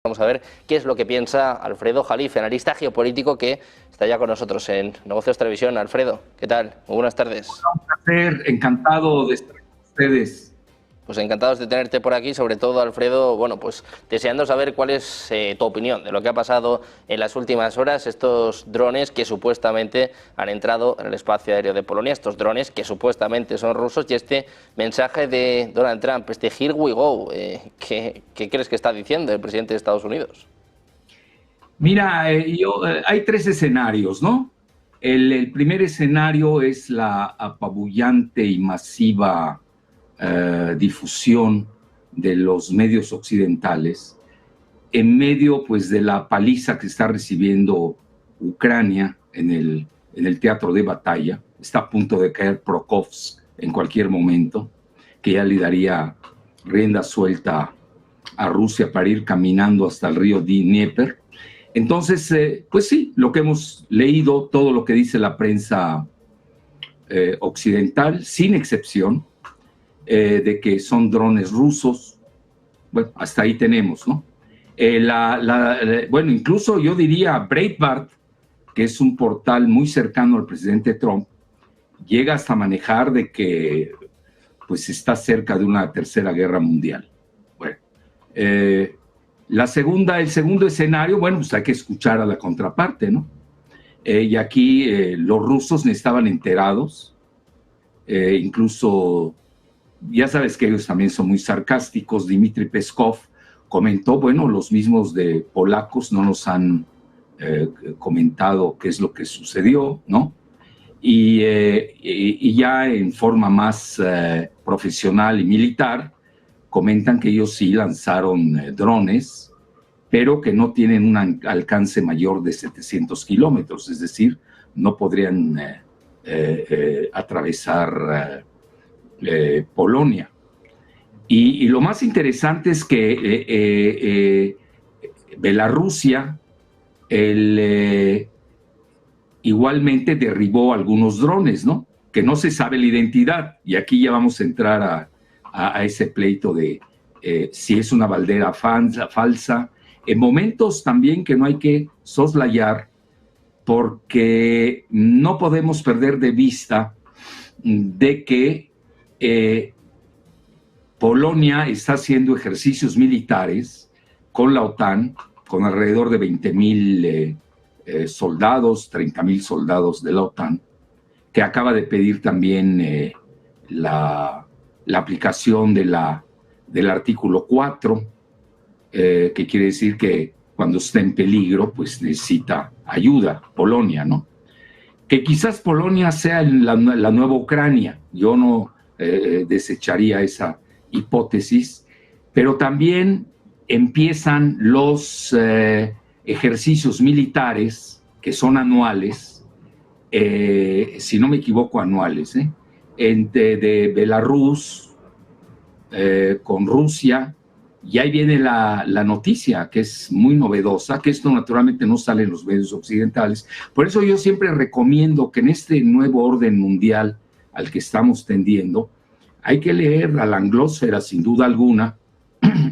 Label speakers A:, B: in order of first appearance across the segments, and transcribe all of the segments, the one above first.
A: Vamos a ver qué es lo que piensa Alfredo Jalife, analista geopolítico que está ya con nosotros en Negocios Televisión. Alfredo, ¿qué tal? Muy buenas tardes.
B: Un placer, encantado de estar con ustedes.
A: Pues encantados de tenerte por aquí, sobre todo, Alfredo, bueno, pues deseando saber cuál es tu opinión de lo que ha pasado en las últimas horas, estos drones que supuestamente han entrado en el espacio aéreo de Polonia, estos drones que supuestamente son rusos, y este mensaje de Donald Trump, este "Here we go", ¿qué crees que está diciendo el presidente de Estados Unidos?
B: Mira, hay tres escenarios, ¿no? El primer escenario es la apabullante y masiva difusión de los medios occidentales en medio, pues, de la paliza que está recibiendo Ucrania en el teatro de batalla. Está a punto de caer Prokofsk en cualquier momento, que ya le daría rienda suelta a Rusia para ir caminando hasta el río Dnieper. Entonces, pues sí, lo que hemos leído, todo lo que dice la prensa occidental, sin excepción, de que son drones rusos. Bueno, hasta ahí tenemos, ¿no? Bueno, incluso yo diría Breitbart, que es un portal muy cercano al presidente Trump, llega hasta manejar de que pues está cerca de una tercera guerra mundial. Bueno, el segundo escenario, bueno, pues hay que escuchar a la contraparte, ¿no? Y aquí los rusos estaban enterados, incluso, ya sabes que ellos también son muy sarcásticos. Dmitry Peskov comentó, bueno, los mismos de polacos no nos han comentado qué es lo que sucedió, ¿no? Y ya en forma más profesional y militar, comentan que ellos sí lanzaron drones, pero que no tienen un alcance mayor de 700 kilómetros, es decir, no podrían atravesar Polonia. Y lo más interesante es que Bielorrusia igualmente derribó algunos drones, ¿no? Que no se sabe la identidad. Y aquí ya vamos a entrar a ese pleito de si es una bandera falsa. En momentos también que no hay que soslayar, porque no podemos perder de vista de que Polonia está haciendo ejercicios militares con la OTAN, con alrededor de 20,000 soldados, 30,000 soldados de la OTAN, que acaba de pedir también la aplicación del artículo 4, que quiere decir que cuando está en peligro, pues necesita ayuda, Polonia, ¿no? Que quizás Polonia sea la nueva Ucrania, yo no desecharía esa hipótesis, pero también empiezan los ejercicios militares que son anuales, si no me equivoco, anuales, de Belarus con Rusia. Y ahí viene la noticia, que es muy novedosa, que esto naturalmente no sale en los medios occidentales. Por eso yo siempre recomiendo que en este nuevo orden mundial al que estamos tendiendo, hay que leer a la anglósfera, sin duda alguna,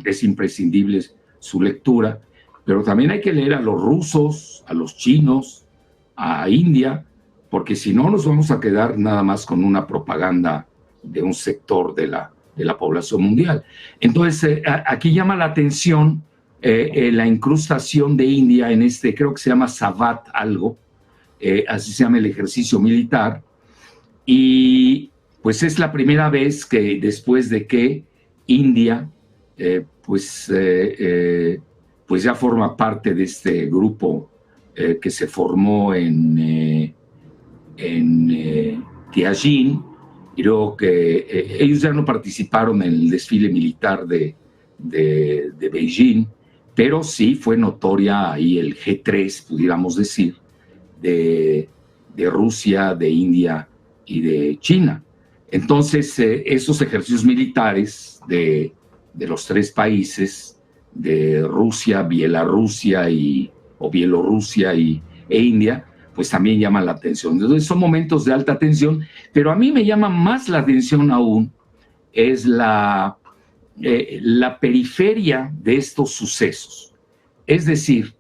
B: es imprescindible su lectura, pero también hay que leer a los rusos, a los chinos, a India, porque si no nos vamos a quedar nada más con una propaganda de un sector de la población mundial. Entonces, aquí llama la atención la incrustación de India en este, creo que se llama Savat algo, así se llama el ejercicio militar, y pues es la primera vez que después de que India pues ya forma parte de este grupo que se formó en Tianjin. Creo que ellos ya no participaron en el desfile militar de Beijing, pero sí fue notoria ahí el G3, pudiéramos decir, de Rusia, de India y de China. Entonces, esos ejercicios militares de los tres países, de Rusia, Bielorrusia e India, pues también llama la atención. Entonces son momentos de alta tensión, pero a mí me llama más la atención aún es la periferia de estos sucesos. Es decir,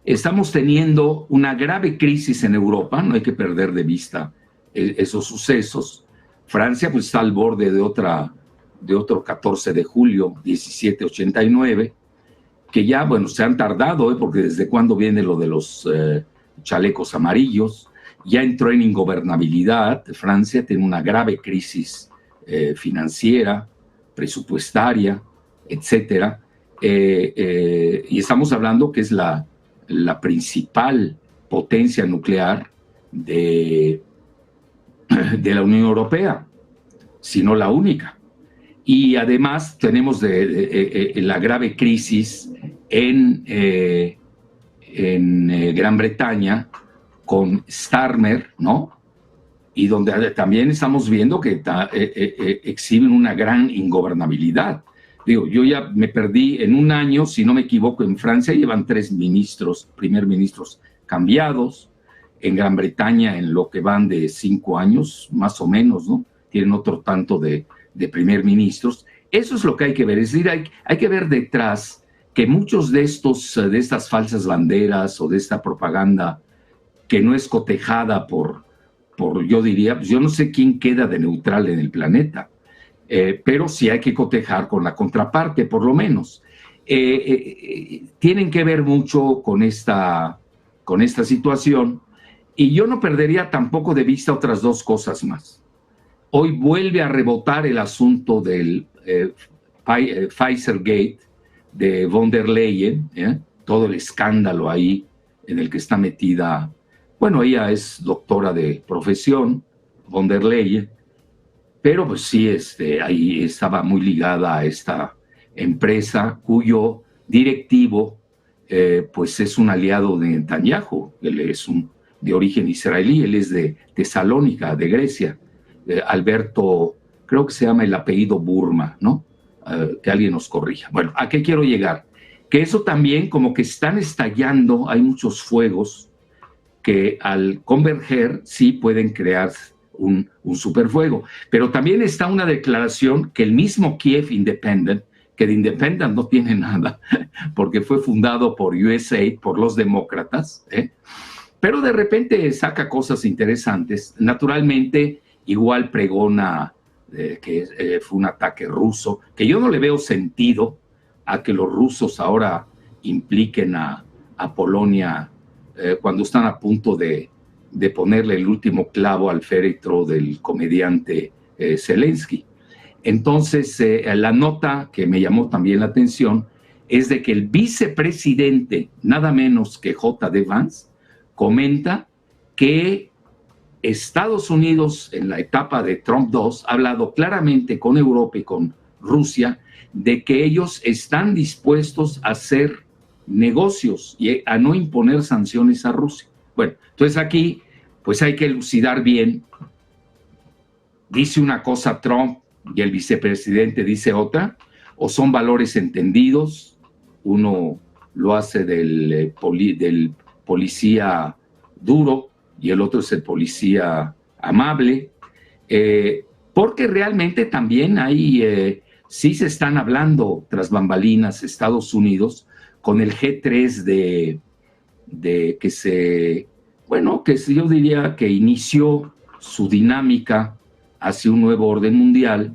B: estamos teniendo una grave crisis en Europa, no hay que perder de vista esos sucesos. Francia pues está al borde de otro 14 de julio, 1789, que ya, bueno, se han tardado, porque desde cuándo viene lo de los chalecos amarillos, ya entró en ingobernabilidad. Francia tiene una grave crisis financiera, presupuestaria, etcétera, y estamos hablando que es la principal potencia nuclear de la Unión Europea, si no la única. Y además tenemos la grave crisis en Gran Bretaña con Starmer, ¿no? Y donde también estamos viendo que exhiben una gran ingobernabilidad. Digo, yo ya me perdí en un año, si no me equivoco, en Francia llevan 3 primer ministros cambiados. En Gran Bretaña, en lo que van de 5 años, más o menos, ¿no? Tienen otro tanto de primer ministros. Eso es lo que hay que ver. Es decir, hay que ver detrás que muchos de estas falsas banderas o de esta propaganda que no es cotejada por yo diría, pues yo no sé quién queda de neutral en el planeta, pero sí hay que cotejar con la contraparte, por lo menos. Tienen que ver mucho con esta situación, y yo no perdería tampoco de vista otras 2 cosas más. Hoy vuelve a rebotar el asunto del Pfizer Gate de von der Leyen, todo el escándalo ahí en el que está metida. Bueno, ella es doctora de profesión, von der Leyen, pero pues sí, ahí estaba muy ligada a esta empresa cuyo directivo pues es un aliado de Netanyahu. Él es de origen israelí, él es de Tesalónica, de Grecia. Alberto, creo que se llama el apellido Burma, ¿no? Que alguien nos corrija. Bueno, ¿a qué quiero llegar? Que eso también como que están estallando, hay muchos fuegos que al converger sí pueden crear un superfuego. Pero también está una declaración que el mismo Kiev Independent, que de Independent no tiene nada, porque fue fundado por USAID, por los demócratas, pero de repente saca cosas interesantes. Naturalmente, igual pregona que fue un ataque ruso, que yo no le veo sentido a que los rusos ahora impliquen a Polonia cuando están a punto de ponerle el último clavo al féretro del comediante Zelensky. Entonces, la nota que me llamó también la atención es de que el vicepresidente, nada menos que J.D. Vance, comenta que Estados Unidos, en la etapa de Trump II, ha hablado claramente con Europa y con Rusia de que ellos están dispuestos a hacer negocios y a no imponer sanciones a Rusia. Bueno, entonces aquí pues hay que elucidar bien. ¿Dice una cosa Trump y el vicepresidente dice otra? ¿O son valores entendidos? Uno lo hace del policía duro y el otro es el policía amable. Porque realmente también sí se están hablando tras bambalinas Estados Unidos con el G3 que yo diría que inició su dinámica hacia un nuevo orden mundial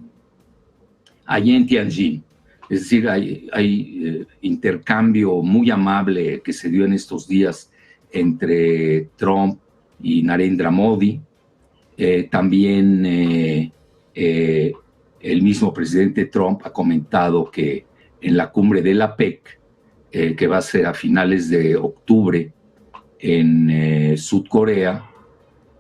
B: allí en Tianjin. Es decir, hay intercambio muy amable que se dio en estos días entre Trump y Narendra Modi. También el mismo presidente Trump ha comentado que en la cumbre de la PEC, que va a ser a finales de octubre en Sudcorea,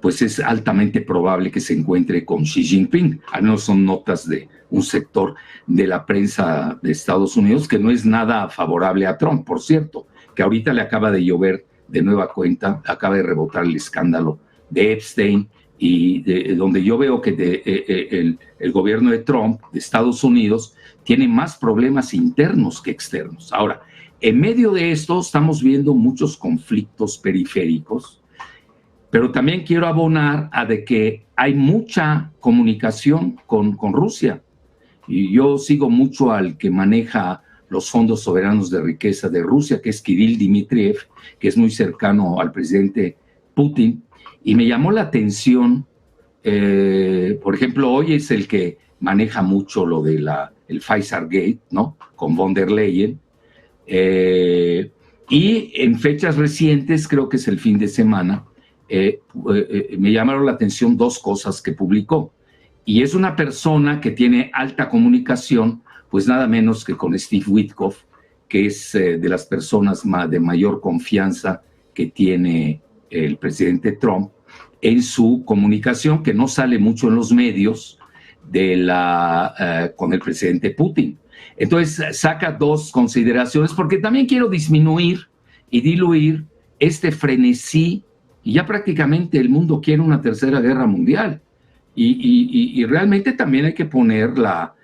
B: pues es altamente probable que se encuentre con Xi Jinping. Al menos son notas de un sector de la prensa de Estados Unidos que no es nada favorable a Trump, por cierto, que ahorita le acaba de llover de nueva cuenta, acaba de rebotar el escándalo de Epstein, y donde yo veo que el gobierno de Trump, de Estados Unidos, tiene más problemas internos que externos. Ahora, en medio de esto estamos viendo muchos conflictos periféricos, pero también quiero abonar a de que hay mucha comunicación con Rusia. Y yo sigo mucho al que maneja los fondos soberanos de riqueza de Rusia, que es Kirill Dmitriev, que es muy cercano al presidente Putin, y me llamó la atención, por ejemplo, hoy es el que maneja mucho lo de el Pfizer Gate, ¿no? Con von der Leyen, y en fechas recientes, creo que es el fin de semana, me llamaron la atención dos cosas que publicó. Y es una persona que tiene alta comunicación, pues nada menos que con Steve Witkoff, que es de las personas de mayor confianza que tiene el presidente Trump en su comunicación, que no sale mucho en los medios con el presidente Putin. Entonces saca dos consideraciones, porque también quiero disminuir y diluir este frenesí, y ya prácticamente el mundo quiere una tercera guerra mundial. Y realmente también hay que ponerla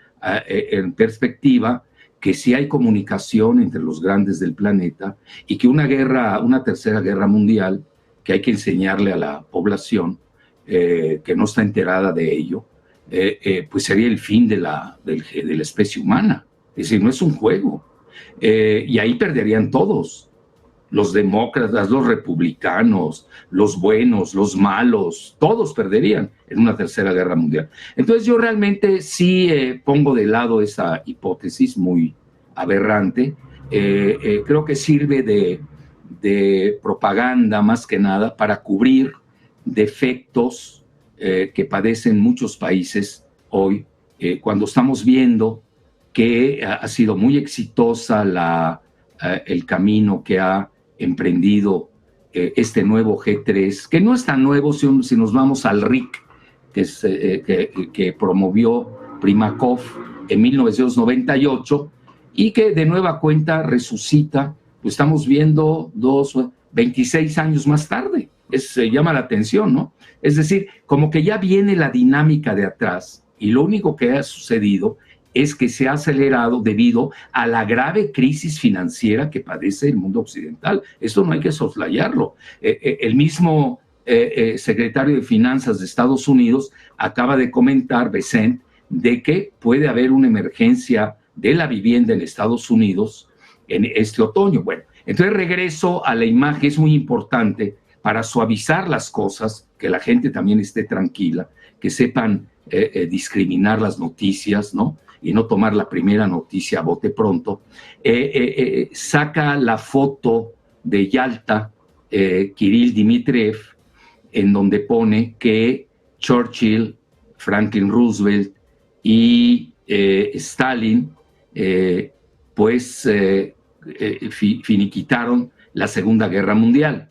B: en perspectiva, que sí hay comunicación entre los grandes del planeta, y que una tercera guerra mundial, que hay que enseñarle a la población que no está enterada de ello, pues sería el fin de la especie humana. Es decir, no es un juego. Y ahí perderían todos. Los demócratas, los republicanos, los buenos, los malos, todos perderían en una tercera guerra mundial. Entonces yo realmente sí pongo de lado esa hipótesis muy aberrante. Creo que sirve de propaganda más que nada para cubrir defectos que padecen muchos países hoy, cuando estamos viendo que ha sido muy exitosa el camino que ha emprendido este nuevo G3, que no es tan nuevo si nos vamos al RIC, que promovió Primakov en 1998, y que de nueva cuenta resucita, pues estamos viendo 26 años más tarde. Llama la atención, ¿no? Es decir, como que ya viene la dinámica de atrás, y lo único que ha sucedido es que se ha acelerado debido a la grave crisis financiera que padece el mundo occidental. Esto no hay que soslayarlo. El mismo secretario de Finanzas de Estados Unidos acaba de comentar, Bessent, de que puede haber una emergencia de la vivienda en Estados Unidos en este otoño. Bueno, entonces regreso a la imagen. Es muy importante para suavizar las cosas, que la gente también esté tranquila, que sepan discriminar las noticias, ¿no? Y no tomar la primera noticia a bote pronto. Saca la foto de Yalta, Kirill Dmitriev, en donde pone que Churchill, Franklin Roosevelt y Stalin finiquitaron la Segunda Guerra Mundial.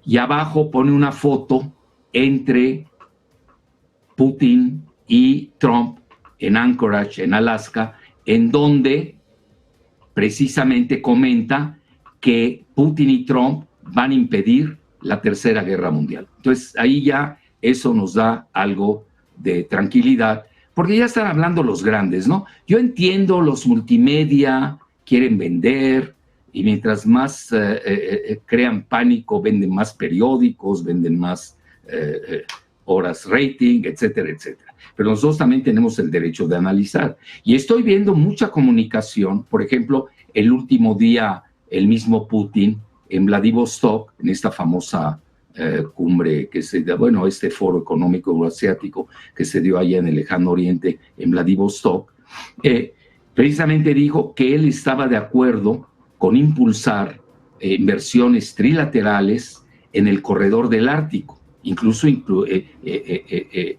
B: Y abajo pone una foto entre Putin y Trump en Anchorage, en Alaska, en donde precisamente comenta que Putin y Trump van a impedir la Tercera Guerra Mundial. Entonces, ahí ya eso nos da algo de tranquilidad, porque ya están hablando los grandes, ¿no? Yo entiendo, los multimedia quieren vender, y mientras más crean pánico, venden más periódicos, venden más horas rating, etcétera, etcétera. Pero nosotros también tenemos el derecho de analizar. Y estoy viendo mucha comunicación. Por ejemplo, el último día, el mismo Putin en Vladivostok, en esta famosa cumbre que este foro económico euroasiático que se dio allá en el lejano oriente, en Vladivostok, precisamente dijo que él estaba de acuerdo con impulsar inversiones trilaterales en el corredor del Ártico. Incluso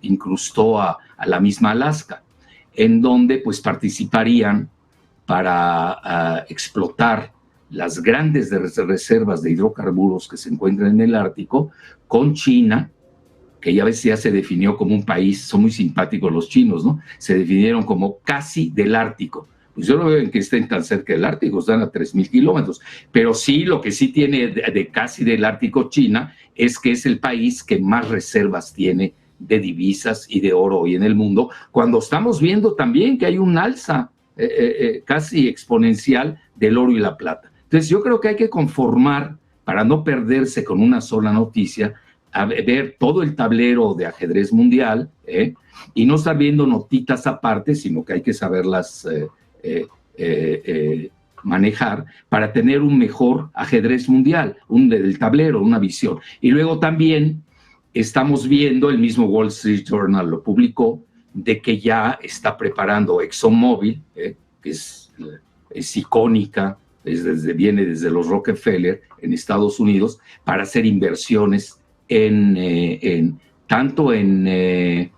B: incrustó a la misma Alaska, en donde pues participarían para explotar las grandes reservas de hidrocarburos que se encuentran en el Ártico, con China, que ya se definió como un país. Son muy simpáticos los chinos, ¿no? Se definieron como casi del Ártico. Pues yo no veo en que estén tan cerca del Ártico, están a 3,000 kilómetros. Pero sí, lo que sí tiene de casi del Ártico China es que es el país que más reservas tiene de divisas y de oro hoy en el mundo, cuando estamos viendo también que hay un alza casi exponencial del oro y la plata. Entonces yo creo que hay que conformar, para no perderse con una sola noticia, a ver todo el tablero de ajedrez mundial, y no estar viendo notitas aparte, sino que hay que saberlas manejar para tener un mejor ajedrez mundial, del tablero, una visión. Y luego también estamos viendo, el mismo Wall Street Journal lo publicó, de que ya está preparando ExxonMobil, que es icónica, viene desde los Rockefeller en Estados Unidos, para hacer inversiones tanto en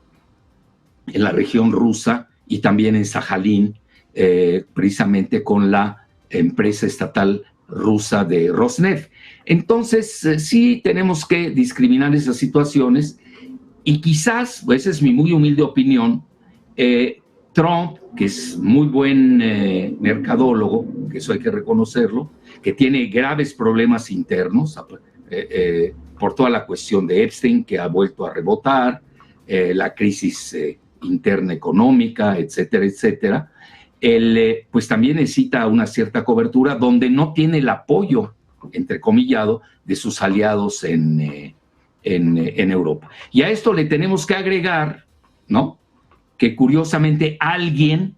B: la región rusa y también en Sajalín, precisamente con la empresa estatal rusa de Rosneft. Entonces, sí tenemos que discriminar esas situaciones y quizás, pues esa es mi muy humilde opinión, Trump, que es muy buen mercadólogo, que eso hay que reconocerlo, que tiene graves problemas internos por toda la cuestión de Epstein, que ha vuelto a rebotar, la crisis interna económica, etcétera, etcétera. Él pues también necesita una cierta cobertura donde no tiene el apoyo, entrecomillado, de sus aliados en Europa. Y a esto le tenemos que agregar, ¿no?, que curiosamente alguien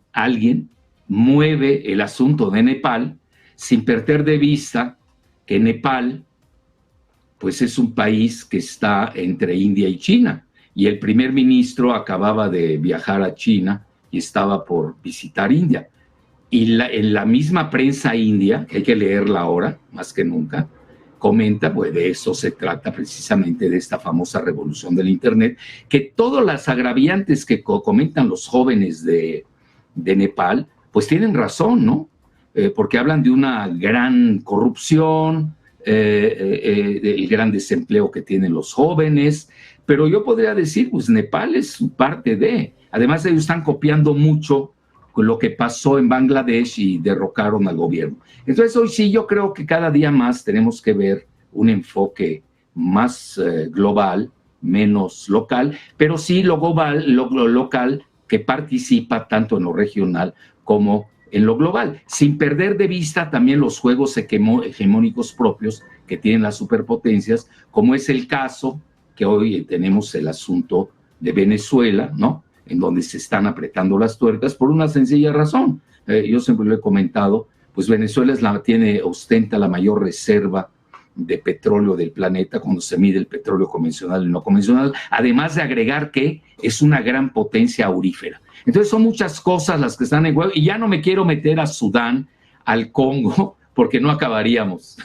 B: mueve el asunto de Nepal sin perder de vista que Nepal pues es un país que está entre India y China, y el primer ministro acababa de viajar a China y estaba por visitar India. Y en la misma prensa india, que hay que leerla ahora más que nunca, comenta, pues de eso se trata precisamente, de esta famosa revolución del Internet, que todas las agraviantes que comentan los jóvenes de Nepal, pues tienen razón, ¿no? Porque hablan de una gran corrupción, el gran desempleo que tienen los jóvenes, pero yo podría decir, pues Nepal es parte de, además ellos están copiando mucho lo que pasó en Bangladesh y derrocaron al gobierno. Entonces hoy sí yo creo que cada día más tenemos que ver un enfoque más global, menos local, pero sí lo global, lo local, que participa tanto en lo regional como en lo global, sin perder de vista también los juegos hegemónicos propios que tienen las superpotencias, como es el caso que hoy tenemos el asunto de Venezuela, ¿no?, en donde se están apretando las tuercas por una sencilla razón. Yo siempre lo he comentado, pues Venezuela ostenta la mayor reserva de petróleo del planeta cuando se mide el petróleo convencional y no convencional, además de agregar que es una gran potencia aurífera. Entonces son muchas cosas las que están en juego, y ya no me quiero meter a Sudán, al Congo, porque no acabaríamos.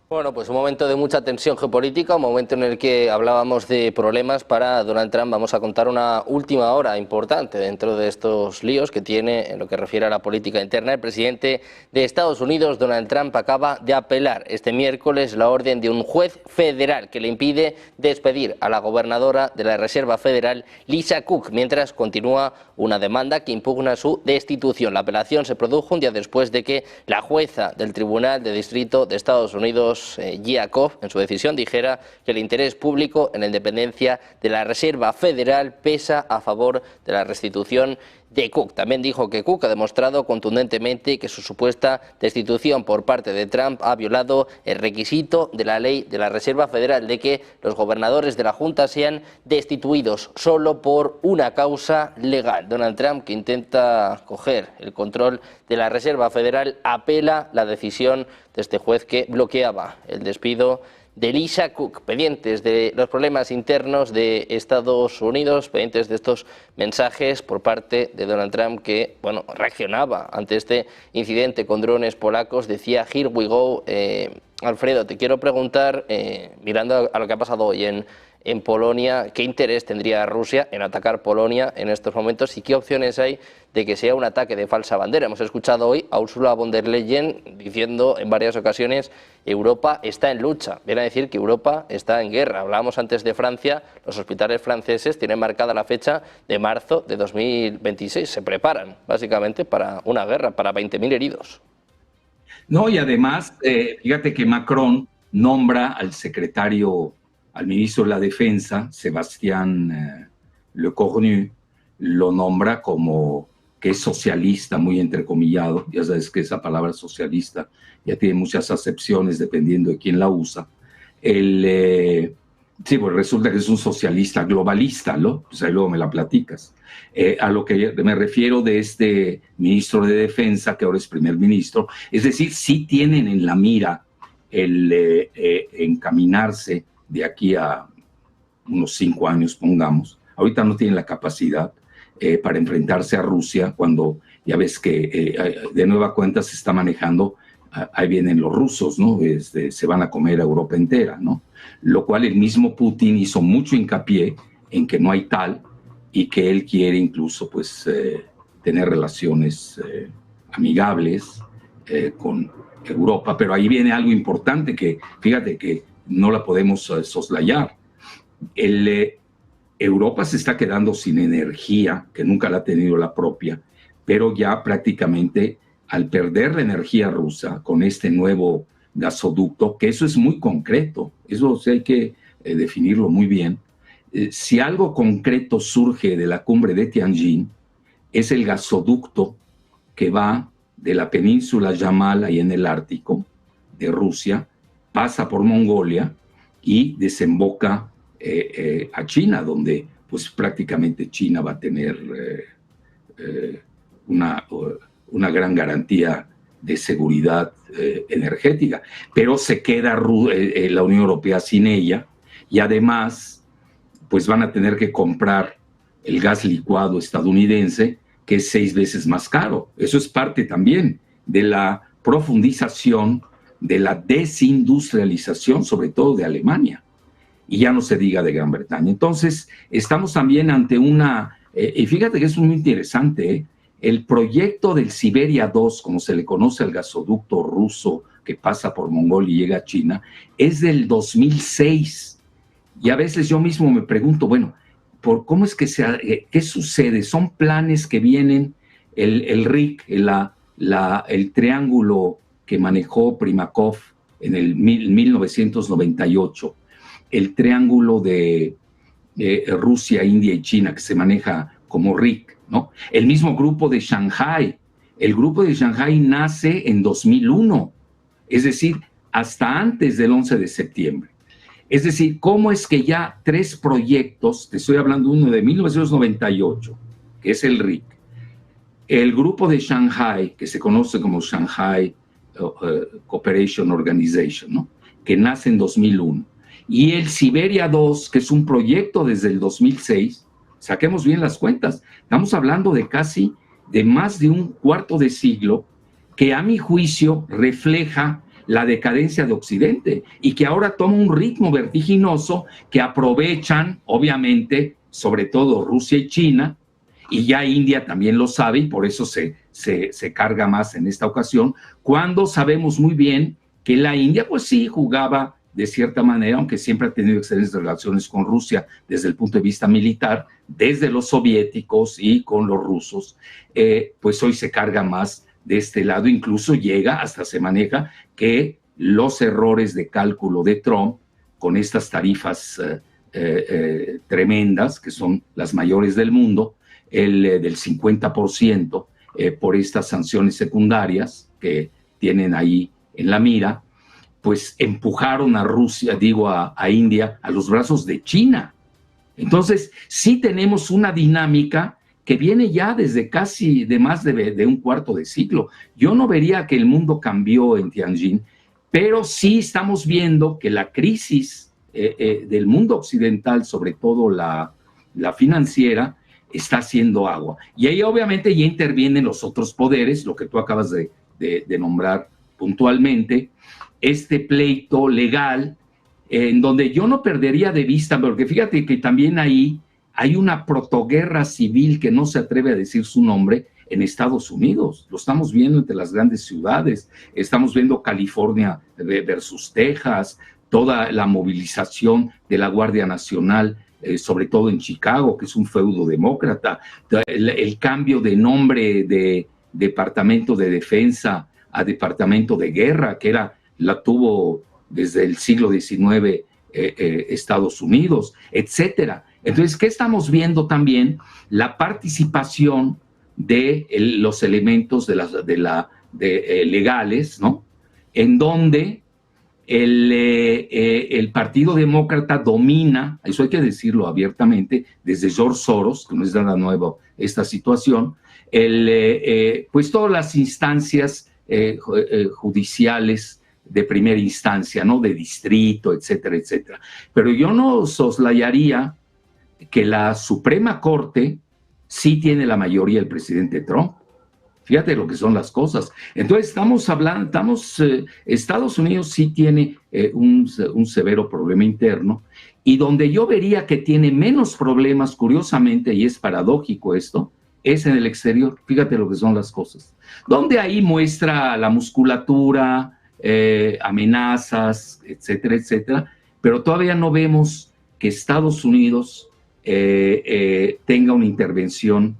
A: Bueno, pues un momento de mucha tensión geopolítica, un momento en el que hablábamos de problemas para Donald Trump. Vamos a contar una última hora importante dentro de estos líos que tiene en lo que refiere a la política interna. El presidente de Estados Unidos, Donald Trump, acaba de apelar este miércoles la orden de un juez federal que le impide despedir a la gobernadora de la Reserva Federal, Lisa Cook, mientras continúa una demanda que impugna su destitución. La apelación se produjo un día después de que la jueza del Tribunal de Distrito de Estados Unidos, Giacov, en su decisión dijera que el interés público en la independencia de la Reserva Federal pesa a favor de la restitución de Cook. También dijo que Cook ha demostrado contundentemente que su supuesta destitución por parte de Trump ha violado el requisito de la ley de la Reserva Federal de que los gobernadores de la Junta sean destituidos solo por una causa legal. Donald Trump, que intenta coger el control de la Reserva Federal, apela la decisión de este juez que bloqueaba el despido de Lisa Cook. Pendientes de los problemas internos de Estados Unidos, pendientes de estos mensajes por parte de Donald Trump, que bueno, reaccionaba ante este incidente con drones polacos, decía "Here we go". Alfredo, te quiero preguntar, mirando a lo que ha pasado hoy en Polonia, ¿qué interés tendría Rusia en atacar Polonia en estos momentos y qué opciones hay de que sea un ataque de falsa bandera? Hemos escuchado hoy a Ursula von der Leyen diciendo en varias ocasiones Europa está en lucha. Viene a decir que Europa está en guerra. Hablábamos antes de Francia, los hospitales franceses tienen marcada la fecha de marzo de 2026. Se preparan básicamente para una guerra, para 20.000 heridos.
B: No, y además, fíjate que Macron nombra al ministro de la Defensa, Sébastien Lecornu, lo nombra como que es socialista, muy entrecomillado. Ya sabes que esa palabra socialista ya tiene muchas acepciones dependiendo de quién la usa. Sí, pues resulta que es un socialista globalista, ¿no? Pues ahí luego me la platicas. A lo que me refiero de este ministro de Defensa, que ahora es primer ministro, es decir, sí tienen en la mira el encaminarse de aquí a unos 5 años, pongamos. Ahorita no tienen la capacidad para enfrentarse a Rusia cuando ya ves que de nueva cuenta se está manejando, ahí vienen los rusos, ¿no? Se van a comer a Europa entera, ¿no? Lo cual el mismo Putin hizo mucho hincapié en que no hay tal y que él quiere incluso pues tener relaciones amigables con Europa, pero ahí viene algo importante que fíjate que no la podemos soslayar. Europa se está quedando sin energía, que nunca la ha tenido la propia, pero ya prácticamente al perder la energía rusa con este nuevo gasoducto, que eso es muy concreto, eso sí hay que definirlo muy bien. Si algo concreto surge de la cumbre de Tianjin, es el gasoducto que va de la península Yamal, ahí en el Ártico, de Rusia, pasa por Mongolia y desemboca a China, donde pues prácticamente China va a tener una gran garantía de seguridad energética, pero se queda la Unión Europea sin ella y además pues van a tener que comprar el gas licuado estadounidense, que es 6 veces más caro. Eso es parte también de la profundización de la desindustrialización, sobre todo de Alemania, y ya no se diga de Gran Bretaña. Entonces, estamos también ante y fíjate que es muy interesante, el proyecto del Siberia 2, como se le conoce al gasoducto ruso que pasa por Mongolia y llega a China, es del 2006. Y a veces yo mismo me pregunto, bueno, ¿cómo es que qué sucede? Son planes que vienen, el RIC, el triángulo que manejó Primakov en el 1998, el triángulo de Rusia, India y China, que se maneja como RIC, ¿no? El mismo grupo de Shanghái. El grupo de Shanghái nace en 2001, es decir, hasta antes del 11 de septiembre. Es decir, ¿cómo es que ya 3 proyectos, te estoy hablando uno de 1998, que es el RIC, el grupo de Shanghái, que se conoce como Shanghai Cooperation Organization, ¿no? Que nace en 2001, y el Siberia 2, que es un proyecto desde el 2006, saquemos bien las cuentas, estamos hablando de más de un cuarto de siglo, que a mi juicio refleja la decadencia de Occidente y que ahora toma un ritmo vertiginoso que aprovechan, obviamente, sobre todo Rusia y China, y ya India también lo sabe y por eso se carga más en esta ocasión, cuando sabemos muy bien que la India, pues sí, jugaba de cierta manera, aunque siempre ha tenido excelentes relaciones con Rusia desde el punto de vista militar, desde los soviéticos y con los rusos, pues hoy se carga más de este lado, incluso llega, hasta se maneja, que los errores de cálculo de Trump con estas tarifas tremendas, que son las mayores del mundo, del 50% por estas sanciones secundarias que tienen ahí en la mira, pues empujaron a Rusia, a India, a los brazos de China. Entonces, sí tenemos una dinámica que viene ya desde casi de más de un cuarto de siglo. Yo no vería que el mundo cambió en Tianjin, pero sí estamos viendo que la crisis del mundo occidental, sobre todo la financiera, está haciendo agua. Y ahí obviamente ya intervienen los otros poderes, lo que tú acabas de nombrar puntualmente, este pleito legal, en donde yo no perdería de vista, porque fíjate que también ahí hay una protoguerra civil que no se atreve a decir su nombre en Estados Unidos. Lo estamos viendo entre las grandes ciudades. Estamos viendo California versus Texas, toda la movilización de la Guardia Nacional, sobre todo en Chicago, que es un feudo demócrata. El cambio de nombre de Departamento de Defensa a Departamento de Guerra, que la tuvo desde el siglo XIX Estados Unidos, etcétera. Entonces, ¿qué estamos viendo también? La participación de los elementos legales, ¿no? En donde el Partido Demócrata domina, eso hay que decirlo abiertamente, desde George Soros, que no es nada nuevo esta situación, pues todas las instancias judiciales de primera instancia, ¿no? De distrito, etcétera, etcétera. Pero yo no soslayaría que la Suprema Corte sí tiene la mayoría el presidente Trump. Fíjate lo que son las cosas. Entonces estamos hablando, Estados Unidos sí tiene un severo problema interno, y donde yo vería que tiene menos problemas, curiosamente, y es paradójico esto, es en el exterior. Fíjate lo que son las cosas. Donde ahí muestra la musculatura, amenazas, etcétera, etcétera, pero todavía no vemos que Estados Unidos tenga una intervención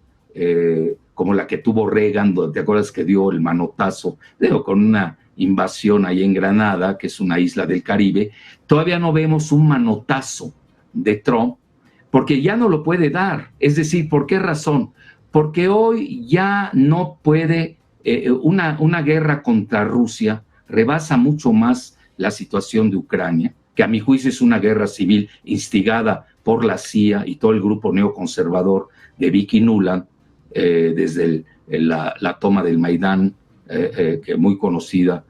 B: como la que tuvo Reagan, donde te acuerdas que dio el manotazo, con una invasión ahí en Granada, que es una isla del Caribe. Todavía no vemos un manotazo de Trump, porque ya no lo puede dar. Es decir, ¿por qué razón? Porque hoy ya no puede, una guerra contra Rusia rebasa mucho más la situación de Ucrania, que a mi juicio es una guerra civil instigada por la CIA y todo el grupo neoconservador de Vicky Nuland, desde la toma del Maidán, que es muy conocida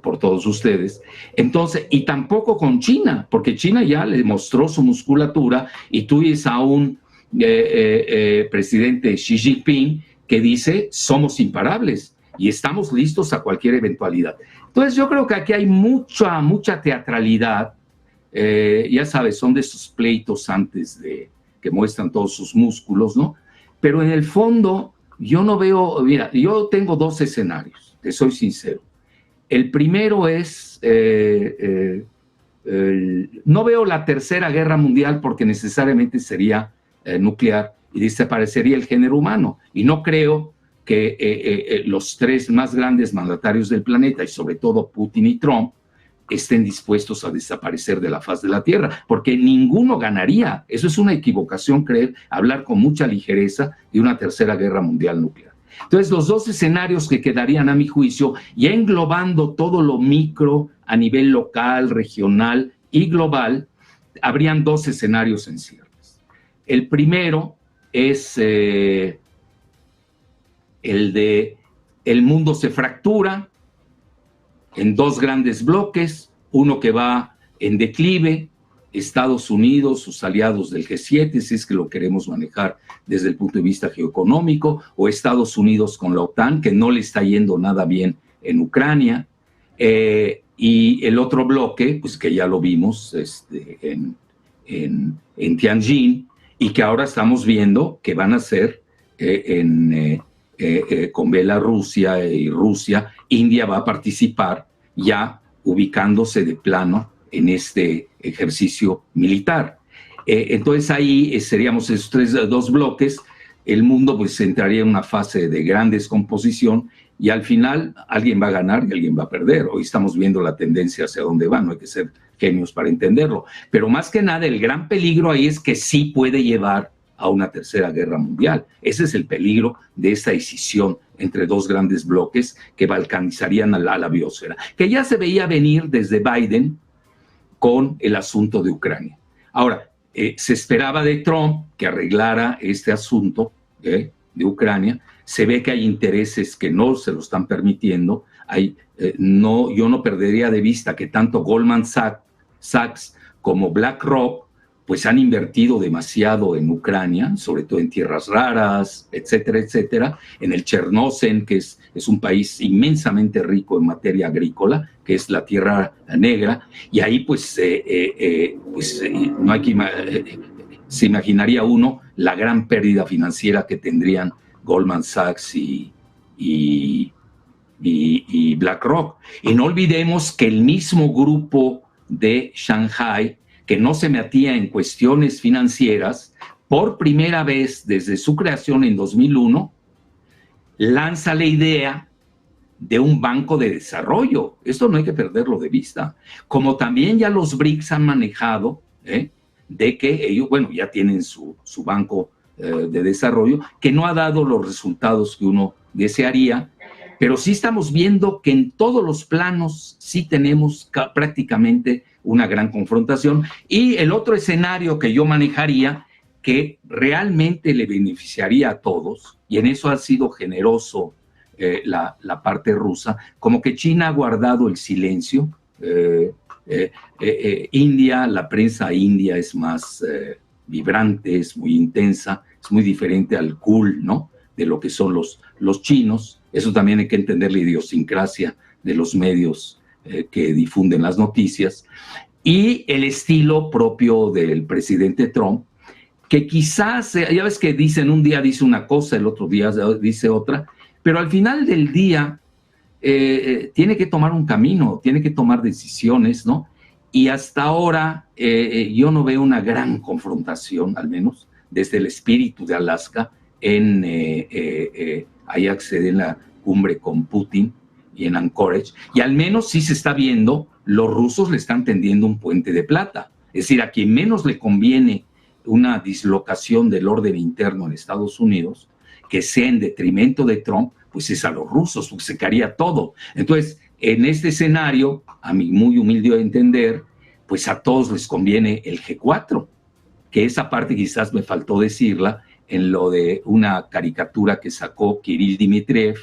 B: por todos ustedes. Entonces, y tampoco con China, porque China ya le mostró su musculatura, y tú ves a un presidente Xi Jinping que dice: somos imparables y estamos listos a cualquier eventualidad. Entonces yo creo que aquí hay mucha teatralidad. Ya sabes, son de esos pleitos antes de que muestran todos sus músculos, ¿no? Pero en el fondo yo no veo, mira, yo tengo dos escenarios, te soy sincero. El primero es, no veo la tercera guerra mundial, porque necesariamente sería nuclear y desaparecería el género humano. Y no creo que los tres más grandes mandatarios del planeta, y sobre todo Putin y Trump, estén dispuestos a desaparecer de la faz de la Tierra, porque ninguno ganaría. Eso es una equivocación, hablar con mucha ligereza de una tercera guerra mundial nuclear. Entonces, los dos escenarios que quedarían, a mi juicio, ya englobando todo lo micro a nivel local, regional y global, habrían dos escenarios en ciernes. El primero es el de el mundo se fractura en dos grandes bloques, uno que va en declive, Estados Unidos, sus aliados del G7, si es que lo queremos manejar desde el punto de vista geoeconómico, o Estados Unidos con la OTAN, que no le está yendo nada bien en Ucrania, y el otro bloque, pues que ya lo vimos en Tianjin, y que ahora estamos viendo que van a ser con Bielorrusia y Rusia. India va a participar, ya ubicándose de plano en este ejercicio militar. Entonces ahí seríamos esos dos bloques. El mundo pues entraría en una fase de gran descomposición, y al final alguien va a ganar y alguien va a perder. Hoy estamos viendo la tendencia hacia dónde va, no hay que ser genios para entenderlo. Pero más que nada, el gran peligro ahí es que sí puede llevar a una tercera guerra mundial. Ese es el peligro de esta decisión entre dos grandes bloques que balcanizarían a la biosfera, que ya se veía venir desde Biden con el asunto de Ucrania. Ahora, se esperaba de Trump que arreglara este asunto de Ucrania. Se ve que hay intereses que no se lo están permitiendo. Yo no perdería de vista que tanto Goldman Sachs como BlackRock pues han invertido demasiado en Ucrania, sobre todo en tierras raras, etcétera, etcétera, en el Chernozem, que es un país inmensamente rico en materia agrícola, que es la Tierra Negra, y ahí pues no hay que se imaginaría uno la gran pérdida financiera que tendrían Goldman Sachs y BlackRock. Y no olvidemos que el mismo grupo de Shanghai, que no se metía en cuestiones financieras, por primera vez desde su creación en 2001, lanza la idea de un banco de desarrollo. Esto no hay que perderlo de vista. Como también ya los BRICS han manejado, de que ellos, bueno, ya tienen su banco de desarrollo, que no ha dado los resultados que uno desearía, pero sí estamos viendo que en todos los planos sí tenemos prácticamente una gran confrontación. Y el otro escenario que yo manejaría, que realmente le beneficiaría a todos, y en eso ha sido generoso la parte rusa, como que China ha guardado el silencio. India, la prensa india es más vibrante, es muy intensa, es muy diferente al cool, ¿no?, de lo que son los chinos. Eso también hay que entender la idiosincrasia de los medios que difunden las noticias, y el estilo propio del presidente Trump, que quizás, ya ves que dicen, un día dice una cosa, el otro día dice otra, pero al final del día tiene que tomar un camino, tiene que tomar decisiones, ¿no? Y hasta ahora yo no veo una gran confrontación, al menos desde el espíritu de Alaska, en Ajax, en la cumbre con Putin y en Anchorage, y al menos sí se está viendo, los rusos le están tendiendo un puente de plata. Es decir, a quien menos le conviene una dislocación del orden interno en Estados Unidos, que sea en detrimento de Trump, pues es a los rusos, porque se caería todo. Entonces, en este escenario, a mi muy humilde entender, pues a todos les conviene el G4, que esa parte quizás me faltó decirla en lo de una caricatura que sacó Kirill Dmitriev,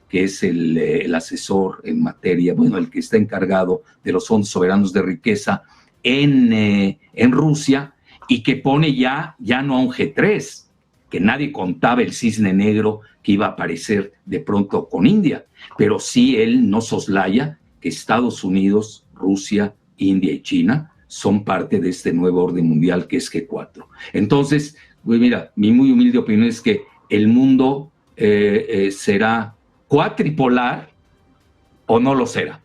B: que es el asesor en materia, bueno, el que está encargado de los fondos soberanos de riqueza en Rusia, y que pone ya no a un G3, que nadie contaba el cisne negro que iba a aparecer de pronto con India, pero sí él no soslaya que Estados Unidos, Rusia, India y China son parte de este nuevo orden mundial que es G4. Entonces, pues mira, mi muy humilde opinión es que el mundo será cuatripolar o no lo será.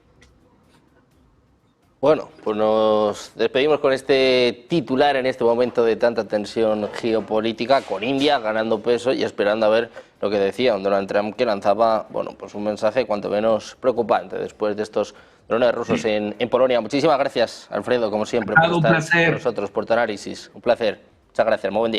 A: Bueno, pues nos despedimos con este titular en este momento de tanta tensión geopolítica, con India ganando peso y esperando a ver lo que decía un Donald Trump, que lanzaba, bueno, pues un mensaje cuanto menos preocupante después de estos drones rusos en Polonia. Muchísimas gracias, Alfredo, como siempre, por estar con nosotros, por tu análisis. Un placer. Muchas gracias. Muy buen día.